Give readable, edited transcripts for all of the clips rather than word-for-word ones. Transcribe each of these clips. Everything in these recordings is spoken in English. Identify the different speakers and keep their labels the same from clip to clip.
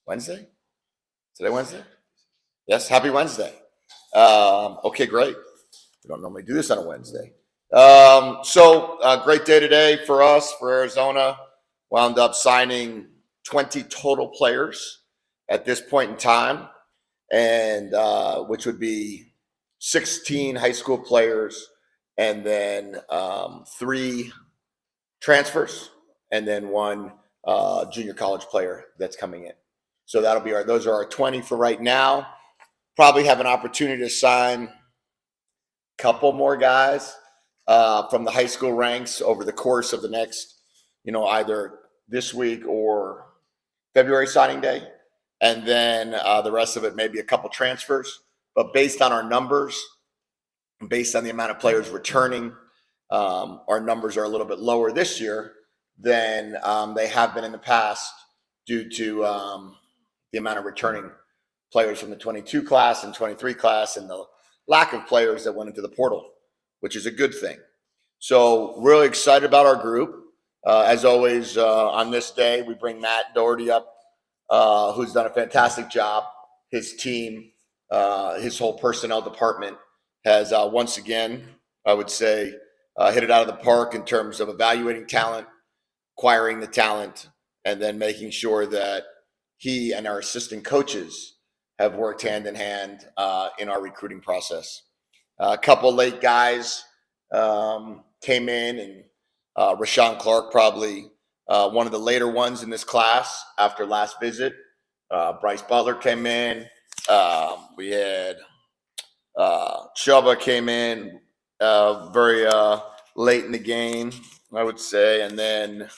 Speaker 1: Wednesday? Today Wednesday? Yes, happy Wednesday. Okay, great. We don't normally do this on a Wednesday. Great day today for us, for Arizona. Wound up signing 20 total players at this point in time, and which would be 16 high school players, and then 3 transfers, and then 1 junior college player that's coming in. So that'll be those are our 20 for right now. Probably have an opportunity to sign a couple more guys from the high school ranks over the course of the next, either this week or February signing day. And then the rest of it, maybe a couple transfers. But based on our numbers, based on the amount of players returning, our numbers are a little bit lower this year than they have been in the past due to the amount of returning players from the 22 class and 23 class and the lack of players that went into the portal, which is a good thing. So really excited about our group. As always, on this day, we bring Matt Doherty up, who's done a fantastic job. His team, his whole personnel department has once again, I would say, hit it out of the park in terms of evaluating talent, acquiring the talent, and then making sure that he and our assistant coaches have worked hand in hand in our recruiting process. A couple late guys came in, and Rashawn Clark, probably one of the later ones in this class after last visit. Bryce Butler came in. We had Chuba came in very late in the game, I would say. And then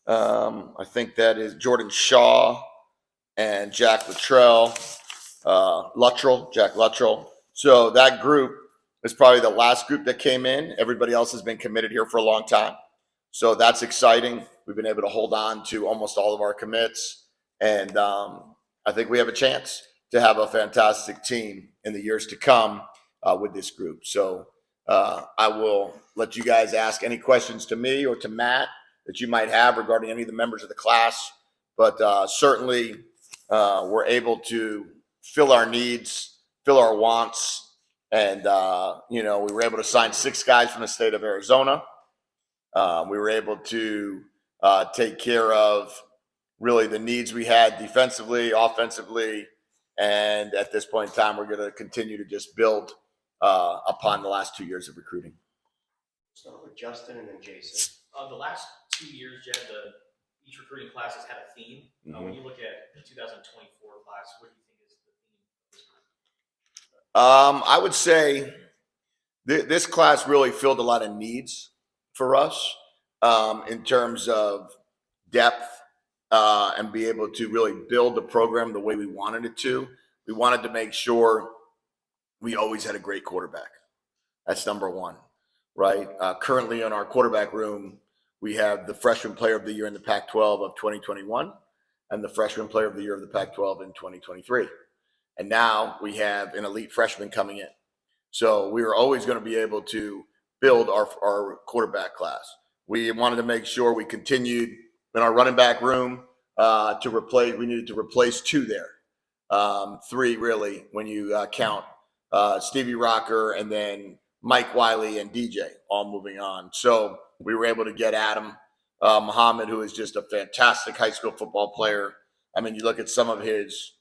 Speaker 1: I think that is Jordan Shaw and Jack Luttrell. Jack Luttrell. So that group is probably the last group that came in. Everybody else has been committed here for a long time. So that's exciting. We've been able to hold on to almost all of our commits. And I think we have a chance to have a fantastic team in the years to come with this group. So I will let you guys ask any questions to me or to Matt that you might have regarding any of the members of the class. But certainly we're able to fill our needs, fill our wants. And, we were able to sign 6 guys from the state of Arizona. We were able to take care of really the needs we had defensively, offensively. And at this point in time, we're going to continue to just build upon the last 2 years of recruiting.
Speaker 2: Start with Justin and then Jason.
Speaker 3: The last 2 years, Jedd, each recruiting class has had a theme.
Speaker 1: Mm-hmm.
Speaker 3: When you look at the 2024 class, what do you think is the theme of this group?
Speaker 1: I would say this class really filled a lot of needs for us in terms of depth and be able to really build the program the way we wanted it to. We wanted to make sure we always had a great quarterback. That's number one, right? Currently in our quarterback room, we have the freshman player of the year in the Pac-12 of 2021 and the freshman player of the year of the Pac-12 in 2023. And now we have an elite freshman coming in. So we were always going to be able to build our quarterback class. We wanted to make sure we continued in our running back room we needed to replace 2 there. 3 really, when you count Stevie Rocker and then Mike Wiley and DJ all moving on. So we were able to get Adam Muhammad, who is just a fantastic high school football player. I mean, you look at some of his,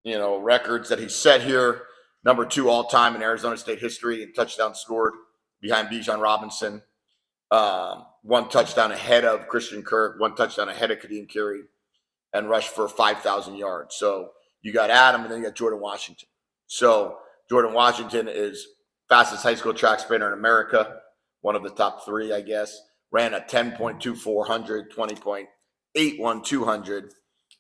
Speaker 1: records that he set here. Number 2 all-time in Arizona State history in touchdowns scored behind Bijan Robinson. 1 touchdown ahead of Christian Kirk, 1 touchdown ahead of Kadeem Carey, and rushed for 5,000 yards. So you got Adam, and then you got Jordan Washington. So Jordan Washington is fastest high school track sprinter in America, one of the top 3, I guess. Ran a 10.2400, 20.81 200.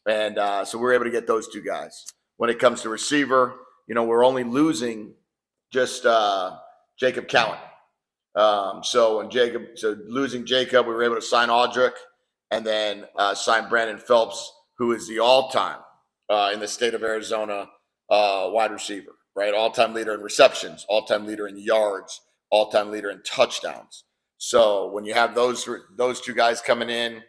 Speaker 1: And so we were able to get those 2 guys. When it comes to receiver, we're only losing just Jacob Cowan. So losing Jacob, we were able to sign Audric and then sign Brandon Phelps, who is the all-time in the state of Arizona wide receiver, right? All-time leader in receptions, all-time leader in yards, all-time leader in touchdowns. So when you have those 2 guys coming in,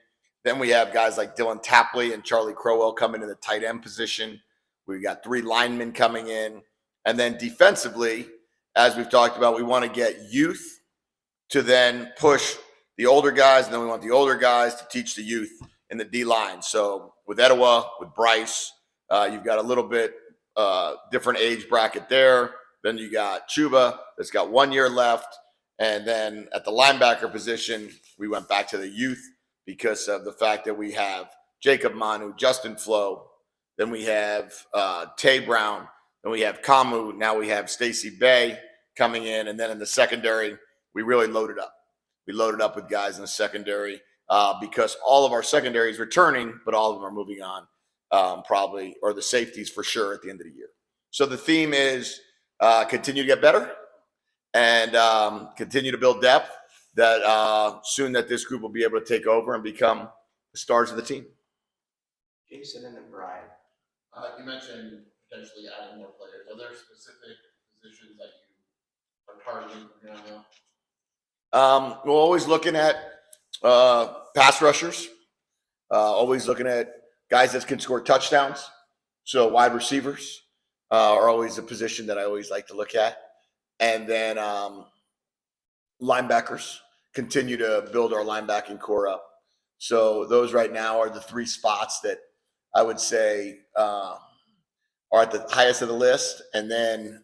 Speaker 1: Then we have guys like Dylan Tapley and Charlie Crowell coming in the tight end position. We've got 3 linemen coming in. And then defensively, as we've talked about, we want to get youth to then push the older guys, and then we want the older guys to teach the youth in the D-line. So with Etowah, with Bryce, you've got a little bit different age bracket there. Then you got Chuba that's got 1 year left. And then at the linebacker position, we went back to the youth because of the fact that we have Jacob Manu, Justin Flo, then we have Tay Brown, then we have Kamu, now we have Stacey Bay coming in, and then in the secondary, we really loaded up. We loaded up with guys in the secondary because all of our secondary is returning, but all of them are moving on probably, or the safeties for sure at the end of the year. So the theme is continue to get better and continue to build depth that soon that this group will be able to take over and become the stars of the team.
Speaker 2: Jason and then Brian.
Speaker 4: You mentioned potentially adding more players. Are there specific positions that you are targeting for now?
Speaker 1: We're always looking at pass rushers, always looking at guys that can score touchdowns. So wide receivers are always a position that I always like to look at. And then linebackers, continue to build our linebacking core up. So those right now are the 3 spots that I would say are at the highest of the list. And then,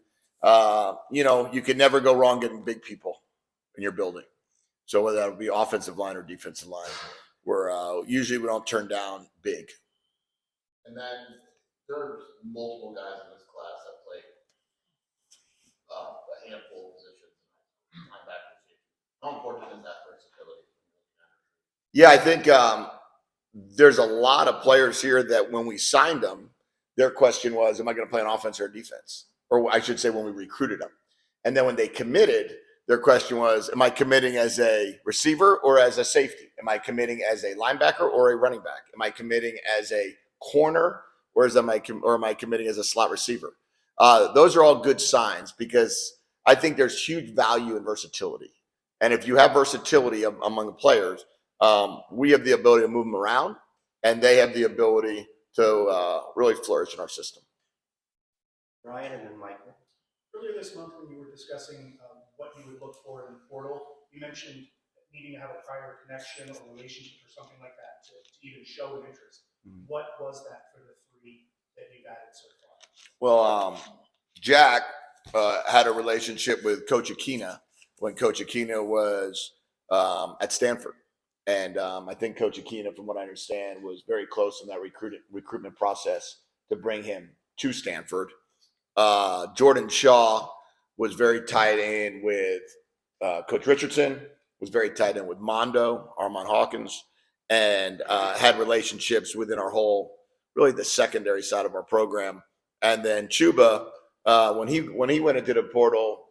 Speaker 1: you can never go wrong getting big people in your building. So whether that would be offensive line or defensive line, usually we don't turn down big.
Speaker 4: And then there's multiple guys in this class that play a handful of positions. Linebackers. How important is that versatility?
Speaker 1: Yeah, I think there's a lot of players here that when we signed them, their question was, am I going to play on offense or defense? Or I should say when we recruited them. And then when they committed, their question was, am I committing as a receiver or as a safety? Am I committing as a linebacker or a running back? Am I committing as a corner or am I committing as a slot receiver? Those are all good signs because I think there's huge value in versatility. And if you have versatility among the players, we have the ability to move them around, and they have the ability to really flourish in our system.
Speaker 2: Brian and then Michael.
Speaker 5: Earlier this month, when you were discussing what you would look for in the portal, you mentioned needing to have a prior connection or relationship or something like that to even show an interest. Mm-hmm. What was that for the 3 that you've added so far?
Speaker 1: Well, Jack had a relationship with Coach Aquina when Coach Aquina was at Stanford. And I think Coach Aquina, from what I understand, was very close in that recruitment process to bring him to Stanford. Jordan Shaw was very tied in with Coach Richardson, was very tied in with Mondo, Armand Hawkins, and had relationships within our whole, really the secondary side of our program. And then Chuba, when he went into the portal,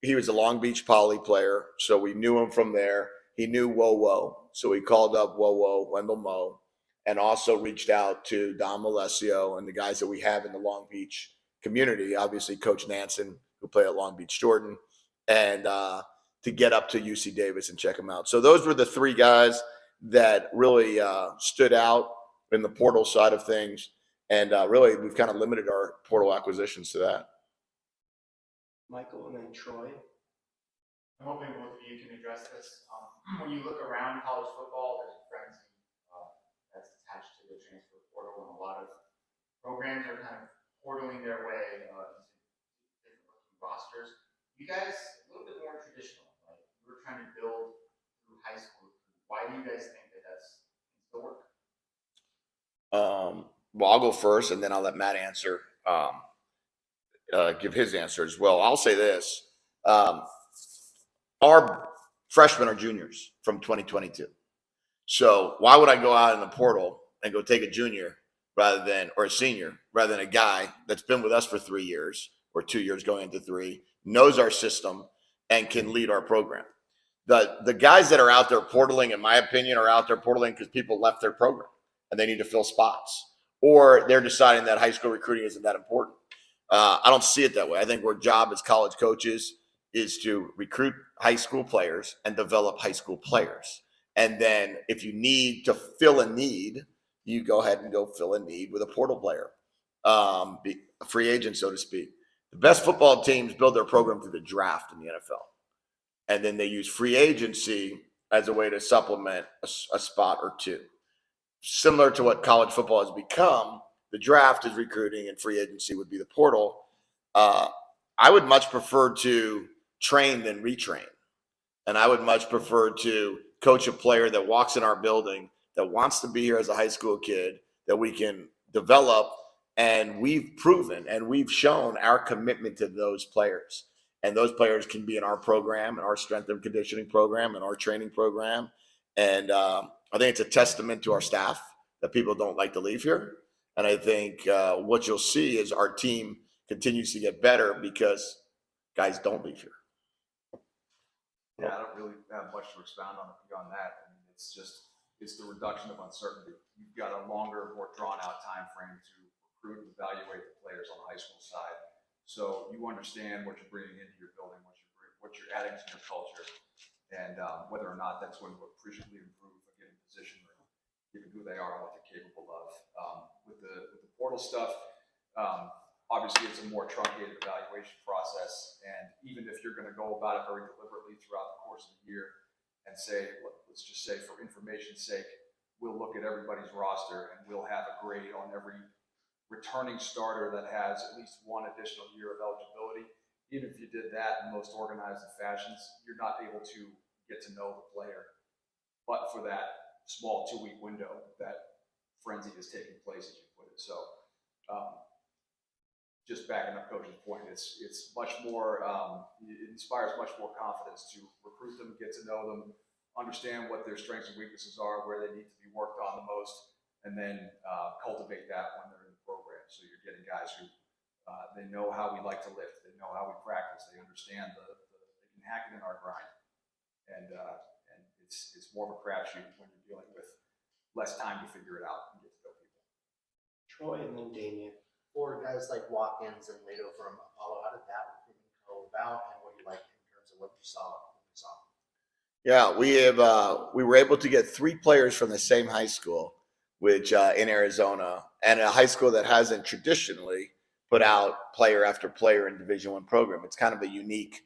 Speaker 1: he was a Long Beach Poly player, so we knew him from there. He knew Wowo, so he called up Wowo, Wendell Moe, and also reached out to Don Malesio and the guys that we have in the Long Beach community, obviously Coach Nansen, who played at Long Beach Jordan, and to get up to UC Davis and check them out. So those were the 3 guys that really stood out in the portal side of things. And really, we've kind of limited our portal acquisitions to that.
Speaker 2: Michael and then Troy.
Speaker 3: I'm hoping both of you can address this. When you look around college football, there's a frenzy that's attached to the transfer portal, and a lot of programs are kind of portaling their way into different rosters. You guys, a little bit more traditional. Like you were trying to build through high school. Why do you guys think that that's the work?
Speaker 1: Well, I'll go first, and then I'll let Matt answer, give his answer as well. I'll say this. Our freshmen are juniors from 2022. So why would I go out in the portal and go take a junior or a senior rather than a guy that's been with us for 3 years or 2 years going into 3, knows our system, and can lead our program? The guys that are out there portaling, in my opinion, are out there portaling because people left their program and they need to fill spots, or they're deciding that high school recruiting isn't that important. I don't see it that way. I think our job as college coaches is to recruit high school players and develop high school players. And then if you need to fill a need, you go ahead and go fill a need with a portal player, be a free agent, so to speak. The best football teams build their program through the draft in the NFL. And then they use free agency as a way to supplement a spot or two. Similar to what college football has become, the draft is recruiting and free agency would be the portal. I would much prefer to train than retrain. And I would much prefer to coach a player that walks in our building, that wants to be here as a high school kid, that we can develop. And we've proven and we've shown our commitment to those players. And those players can be in our program, and our strength and conditioning program, and our training program. And I think it's a testament to our staff that people don't like to leave here. And I think what you'll see is our team continues to get better because guys don't leave here.
Speaker 6: Yeah, I don't really have much to expound on beyond that. I mean, it's the reduction of uncertainty. You've got a longer, more drawn out time frame to recruit and evaluate the players on the high school side. So you understand what you're bringing into your building, what you're adding to your culture, and whether or not that's going to appreciably improve a given position or given who they are and what they're capable of. With the portal stuff, obviously it's a more truncated evaluation process, and even if you're going to go about it very deliberately throughout the course of the year and say, let's just say for information's sake, we'll look at everybody's roster and we'll have a grade on every returning starter that has at least one additional year of eligibility. Even if you did that in most organized fashions, you're not able to get to know the player. But for that small 2-week window, that frenzy is taking place, as you put it. So just backing up Coach's point, it's much more, it inspires much more confidence to recruit them, get to know them, understand what their strengths and weaknesses are, where they need to be worked on the most, and then cultivate that when they're in the program. So you're getting guys who they know how we like to lift, they know how we practice, they understand they can hack it in our grind, and it's more of a crapshoot when you're dealing with less time to figure it out and get to know people.
Speaker 2: Troy and then Damien.
Speaker 7: For guys like Watkins and Lato from Apollo, how did that recruitment go about, and what do you like in terms of what you saw?
Speaker 1: Yeah, we were able to get 3 players from the same high school, which in Arizona, and a high school that hasn't traditionally put out player after player in Division I program. It's kind of a unique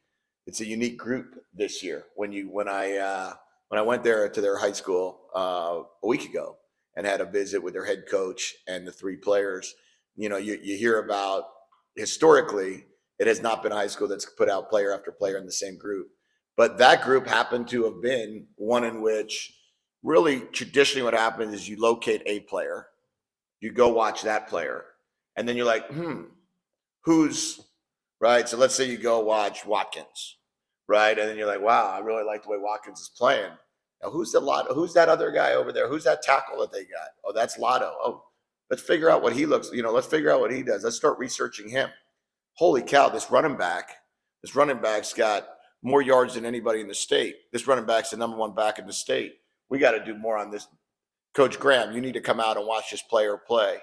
Speaker 1: group this year. When I went there to their high school a week ago and had a visit with their head coach and the 3 players, you hear about historically it has not been a high school that's put out player after player in the same group. But that group happened to have been one in which really traditionally what happens is you locate a player, you go watch that player, and then you're like, who's right? So let's say you go watch Watkins, right? And then you're like, wow, I really like the way Watkins is playing. Now who's that other guy over there? Who's that tackle that they got? Oh, that's Lotto. Oh, let's figure out what he looks, let's figure out what he does. Let's start researching him. Holy cow, this running back's got more yards than anybody in the state. This running back's the number 1 back in the state. We got to do more on this. Coach Graham, you need to come out and watch this player play.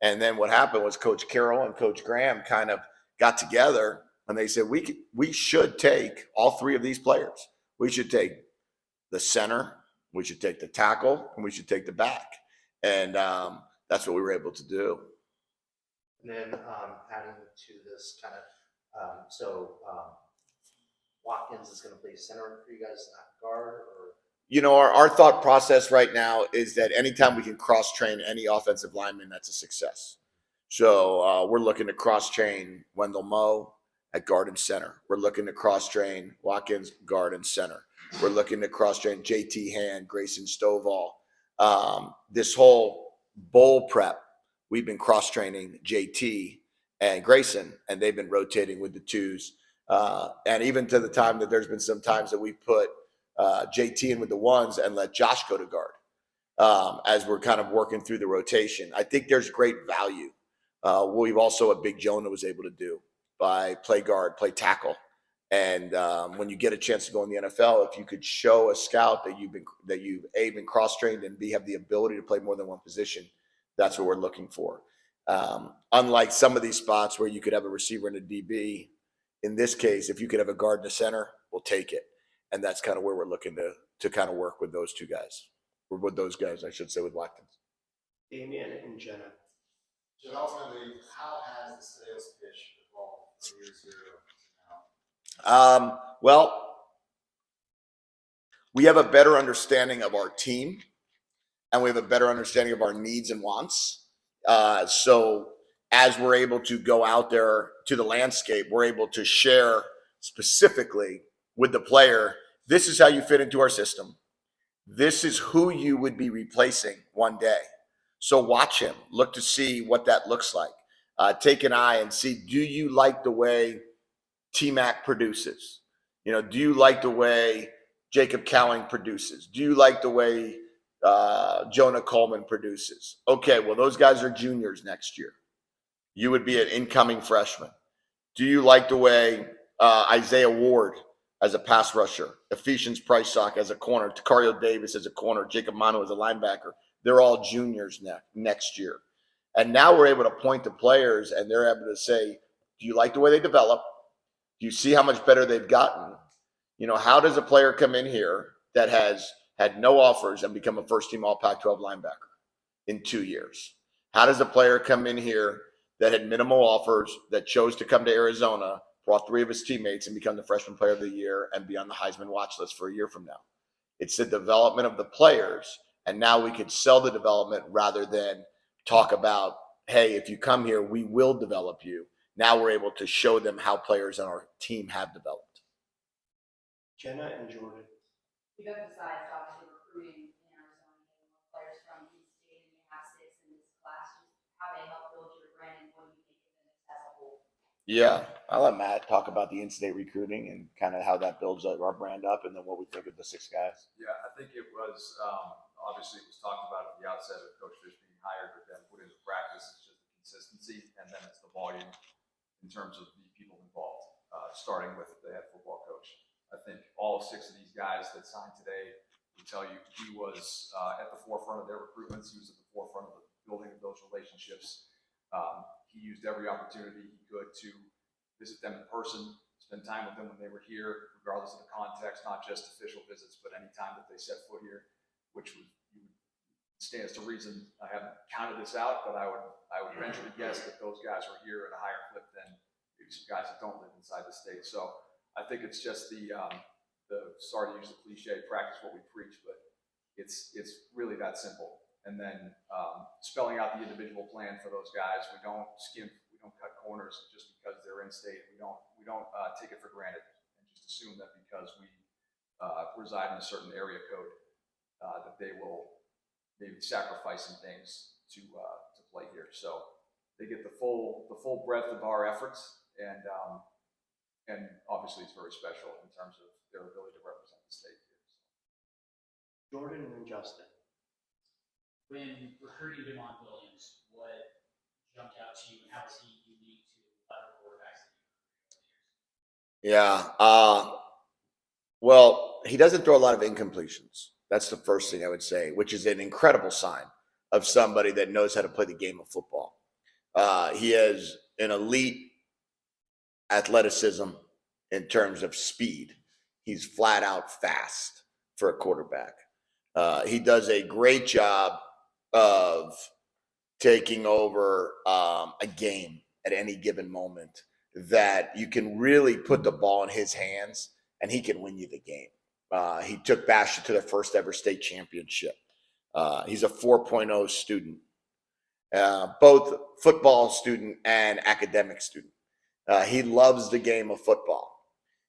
Speaker 1: And then what happened was Coach Carroll and Coach Graham kind of got together and they said, we should take all 3 of these players. We should take the center, we should take the tackle, and we should take the back. And that's what we were able to do.
Speaker 7: And then adding to this kind of, Watkins is going to play center for you guys, not guard, or
Speaker 1: Our thought process right now is that anytime we can cross-train any offensive lineman, that's a success. So we're looking to cross-train Wendell Moe at guard and center. We're looking to cross-train Watkins, guard and center. We're looking to cross-train JT Hand, Grayson Stovall. This whole bowl prep, we've been cross-training JT and Grayson, and they've been rotating with the 2s. And even to the time that there's been some times that we put JT in with the 1s and let Josh go to guard as we're kind of working through the rotation. I think there's great value. We've also, what Big Jonah was able to do by play guard, play tackle. And when you get a chance to go in the NFL, if you could show a scout that you've been cross-trained and B, have the ability to play more than one position, that's what we're looking for. Unlike some of these spots where you could have a receiver and a DB, in this case, if you could have a guard and a center, we'll take it. And that's kind of where we're looking to kind of work with those two guys, or with those guys, I should say, with Watkins.
Speaker 2: Damian and Jenna.
Speaker 4: So ultimately, how has the sales pitch evolved from year zero to now?
Speaker 1: Well, we have a better understanding of our team, and we have a better understanding of our needs and wants. So as we're able to go out there to the landscape, we're able to share specifically with the player, this is how you fit into our system. This is who you would be replacing one day. So watch him, look to see what that looks like. Take an eye and see, do you like the way T-Mac produces? Do you like the way Jacob Cowling produces? Do you like the way Jonah Coleman produces? Okay, well, those guys are juniors next year. You would be an incoming freshman. Do you like the way Isaiah Ward as a pass rusher, Ephesians Pricesock as a corner, Takario Davis as a corner, Jacob Manu as a linebacker? They're all juniors next year. And now we're able to point to players, and they're able to say, do you like the way they develop? Do you see how much better they've gotten? How does a player come in here that has had no offers and become a first-team All-Pac-12 linebacker in 2 years? How does a player come in here that had minimal offers, that chose to come to Arizona, brought 3 of his teammates, and become the freshman player of the year and be on the Heisman watch list for a year from now? It's the development of the players, and now we could sell the development rather than talk about, hey, if you come here, we will develop you. Now we're able to show them how players on our team have developed.
Speaker 2: Jenna and Jordan.
Speaker 8: You've emphasized obviously recruiting in Arizona, getting more players from in-state, and you have 6 in this class. Just how they help build your brand and what do you think of them as a whole?
Speaker 1: Yeah, I'll let Matt talk about the in-state recruiting and kind of how that builds our brand up, and then what we think of the 6 guys.
Speaker 6: Yeah, I think it was, obviously it was talked about at the outset of Coach Fisch being hired, but then put into practice. It's just the consistency, and then it's the volume in terms of the people involved, starting with the head football coach. I think all 6 of these guys that signed today will tell you he was at the forefront of their recruitments. He was at the forefront of the building of those relationships. He used every opportunity he could to visit them in person, spend time with them when they were here, regardless of the context, not just official visits, but any time that they set foot here, which stands to reason. I haven't counted this out, but I would venture to guess that those guys were here at a higher clip than maybe some guys that don't live inside the state. So I think it's just the sorry to use the cliche, practice what we preach, but it's really that simple. And then spelling out the individual plan for those guys. We don't cut corners just because they're in state. We don't take it for granted and just assume that because we reside in a certain area code that they will maybe sacrifice some things to play here. So they get the full breadth of our efforts, and obviously it's very special in terms of their ability to represent the state here.
Speaker 2: Jordan and Justin.
Speaker 9: When recruiting Demont Williams, what jumped out to you, and how is he unique to other quarterbacks that you've recruited over the years?
Speaker 1: Yeah. Well, he doesn't throw a lot of incompletions. That's the first thing I would say, which is an incredible sign of somebody that knows how to play the game of football. He has an elite athleticism in terms of speed. He's flat out fast for a quarterback. He does a great job of taking over a game at any given moment, that you can really put the ball in his hands and he can win you the game. He took Basha to their first ever state championship. He's a 4.0 student, both football student and academic student. He loves the game of football.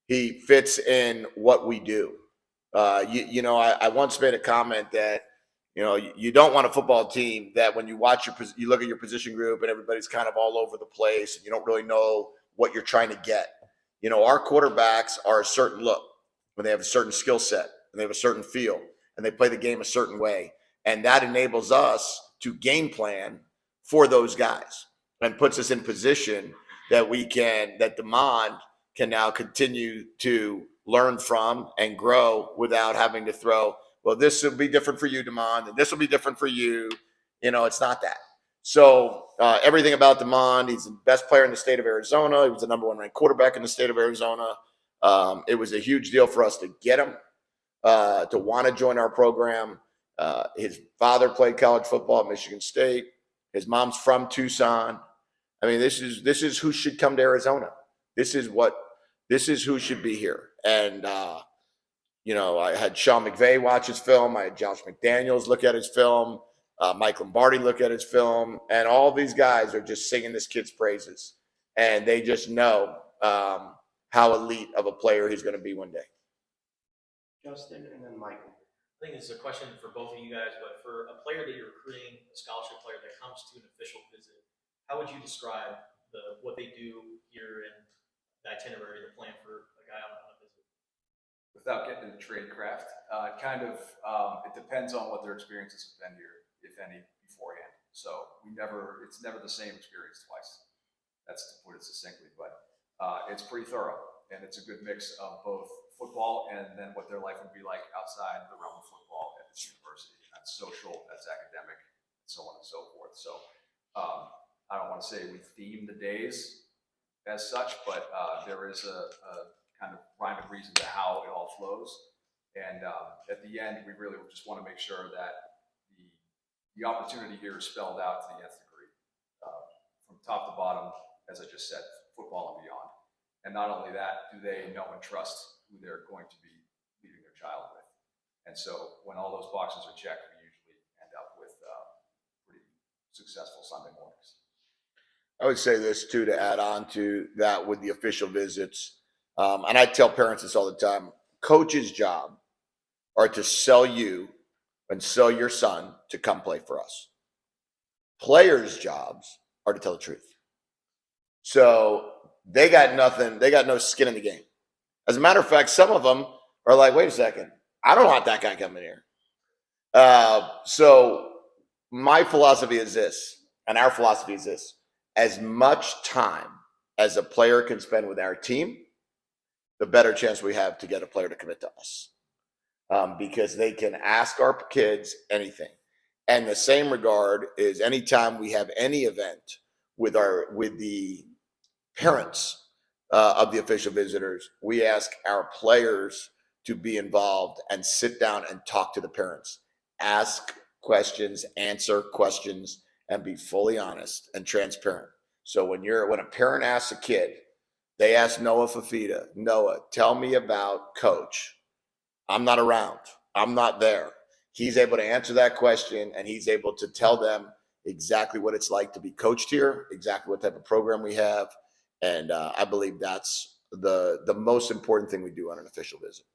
Speaker 1: He fits in what we do. I once made a comment that, you don't want a football team that when you watch you look at your position group and everybody's kind of all over the place and you don't really know what you're trying to get. Our quarterbacks are a certain look, when they have a certain skill set and they have a certain feel and they play the game a certain way. And that enables us to game plan for those guys and puts us in position that Demond can now continue to learn from and grow without having to throw, well, this will be different for you, Demond, and this will be different for you. It's not that. So everything about Demond, he's the best player in the state of Arizona. He was the number 1 ranked quarterback in the state of Arizona. It was a huge deal for us to get him. to want to join our program. His father played college football at Michigan State. His mom's from Tucson. I mean, this is who should come to Arizona. This is who should be here. And you know, I had Sean McVay watch his film. I had Josh McDaniels look at his film. Mike Lombardi look at his film, and all these guys are just singing this kid's praises, and they just know how elite of a player he's going to be one day.
Speaker 2: Justin, and then Michael.
Speaker 10: I think it's a question for both of you guys, but for a player that you're recruiting, a scholarship player that comes to an official visit, how would you describe what they do here in the itinerary, the plan for a guy on a visit?
Speaker 6: Without getting into trade craft, it depends on what their experiences have been here, if any, beforehand. So it's never the same experience twice. That's to put it succinctly, but it's pretty thorough, and it's a good mix of both football and then what their life would be like outside the realm of football at this university. That's social, that's academic, and so on and so forth. So I don't want to say we theme the days as such, but there is a kind of rhyme and reason to how it all flows. And at the end, we really just want to make sure that the opportunity here is spelled out to the nth degree, from top to bottom, as I just said, football and beyond. And not only that, do they know and trust who they're going to be leaving their child with. And so when all those boxes are checked, we usually end up with pretty successful Sunday mornings.
Speaker 1: I would say this too, to add on to that with the official visits. And I tell parents this all the time, coach's job are to sell you and sell your son to come play for us. Players' jobs are to tell the truth. So they got nothing, they got no skin in the game. As a matter of fact, some of them are like, wait a second, I don't want that guy coming here. So my philosophy is this, and our philosophy is this: as much time as a player can spend with our team, the better chance we have to get a player to commit to us. Because they can ask our kids anything. And the same regard is anytime we have any event with the parents of the official visitors, we ask our players to be involved and sit down and talk to the parents, ask questions, answer questions, and be fully honest and transparent. So when a parent asks a kid, they ask Noah Fafita, Noah, tell me about coach. I'm not around. I'm not there. He's able to answer that question, and he's able to tell them exactly what it's like to be coached here, exactly what type of program we have. And I believe that's the most important thing we do on an official visit.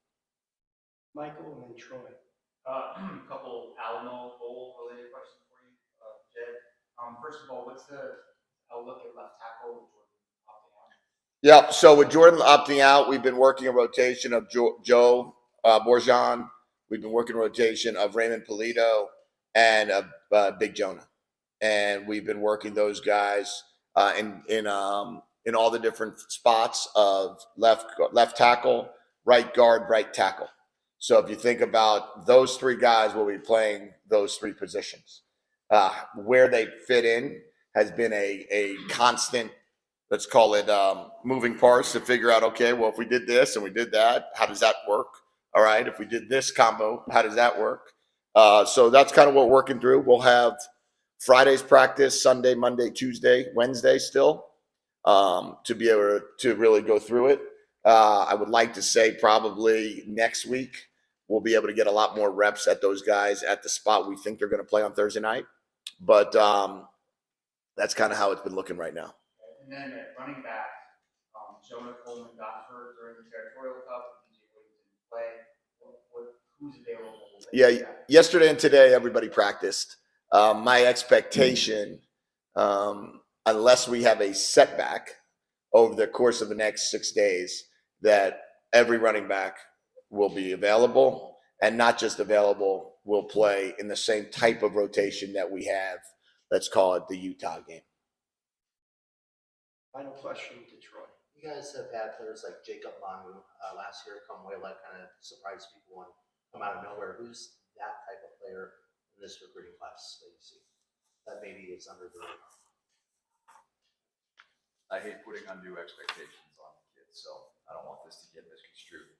Speaker 2: Michael, and then Troy.
Speaker 3: A couple Alamo Bowl related questions for you, Jedd. First of all, what's the outlook at left tackle with Jordan opting out?
Speaker 1: Yeah, so with Jordan opting out, we've been working a rotation of Joe Borjan. We've been working a rotation of Raymond Polito and Big Jonah. And we've been working those guys in all the different spots of left tackle, right guard, right tackle. So if you think about those three guys, we'll be playing those three positions. Where they fit in has been a constant, let's call it moving parts to figure out, okay, well, if we did this and we did that, how does that work? All right, if we did this combo, how does that work? So that's kind of what we're working through. We'll have Friday's practice, Sunday, Monday, Tuesday, Wednesday still to be able to really go through it. I would like to say probably next week we'll be able to get a lot more reps at those guys at the spot we think they're going to play on Thursday night. But that's kind of how it's been looking right now.
Speaker 3: And then at running back, Jonah Coleman got hurt during the Territorial Cup. DJ Williams didn't play. Who's available?
Speaker 1: Yeah, yesterday and today everybody practiced. My expectation, unless we have a setback over the course of the next 6 days, that every running back will be available, and not just available, will play in the same type of rotation that we have. Let's call it the Utah game.
Speaker 2: Final question to Troy.
Speaker 7: You guys have had players like Jacob Manu last year come away like kind of surprise people and come out of nowhere. Who's that type of player in this recruiting class that you see that maybe is under the radar?
Speaker 6: I hate putting undue expectations on the kids, so I don't want this to get misconstrued.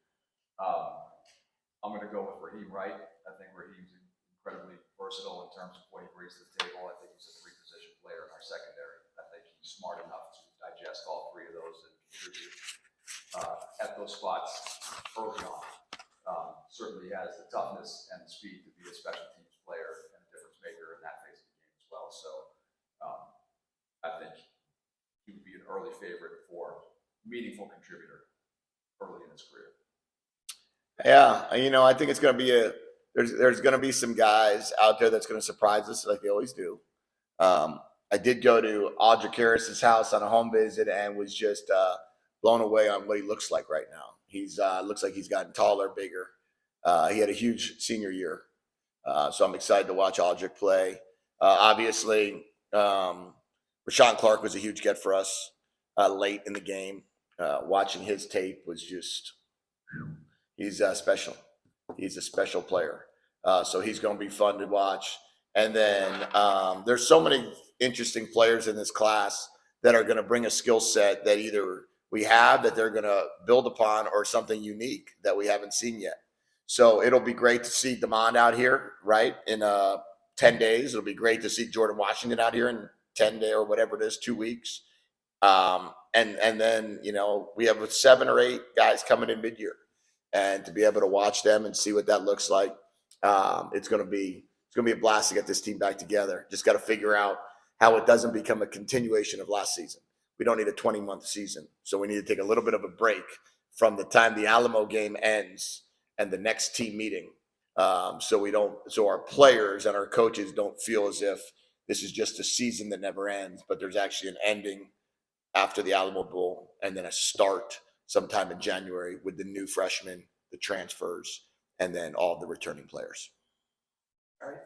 Speaker 6: I'm gonna go with Raheem Wright. I think Raheem's incredibly versatile in terms of what he brings to the table. I think he's a three-position player in our secondary. I think he's smart enough to digest all three of those and contribute at those spots early on. Certainly has the toughness and the speed to be a special teams player and a difference maker in that phase of the game as well. So I think he would be an early favorite for meaningful contributor early in his career.
Speaker 1: Yeah, I think it's going to be there's going to be some guys out there that's going to surprise us like they always do. I did go to Audrey Harris's house on a home visit and was just blown away on what he looks like right now. He's looks like he's gotten taller, bigger. He had a huge senior year, so I'm excited to watch Audrey play. Obviously, Rashawn Clark was a huge get for us late in the game. Watching his tape was just. He's special. He's a special player. So he's going to be fun to watch. And then there's so many interesting players in this class that are going to bring a skill set that either we have that they're going to build upon or something unique that we haven't seen yet. So it'll be great to see DeMond out here, right, in 10 days. It'll be great to see Jordan Washington out here in 10 days or whatever it is, 2 weeks. And then, we have 7 or 8 guys coming in mid-year. And to be able to watch them and see what that looks like, it's going to be a blast to get this team back together. Just got to figure out how it doesn't become a continuation of last season. We don't need a 20-month season, so we need to take a little bit of a break from the time the Alamo game ends and the next team meeting, so our players and our coaches don't feel as if this is just a season that never ends, but there's actually an ending after the Alamo Bowl and then a start sometime in January with the new freshmen, the transfers, and then all the returning players.
Speaker 2: All right,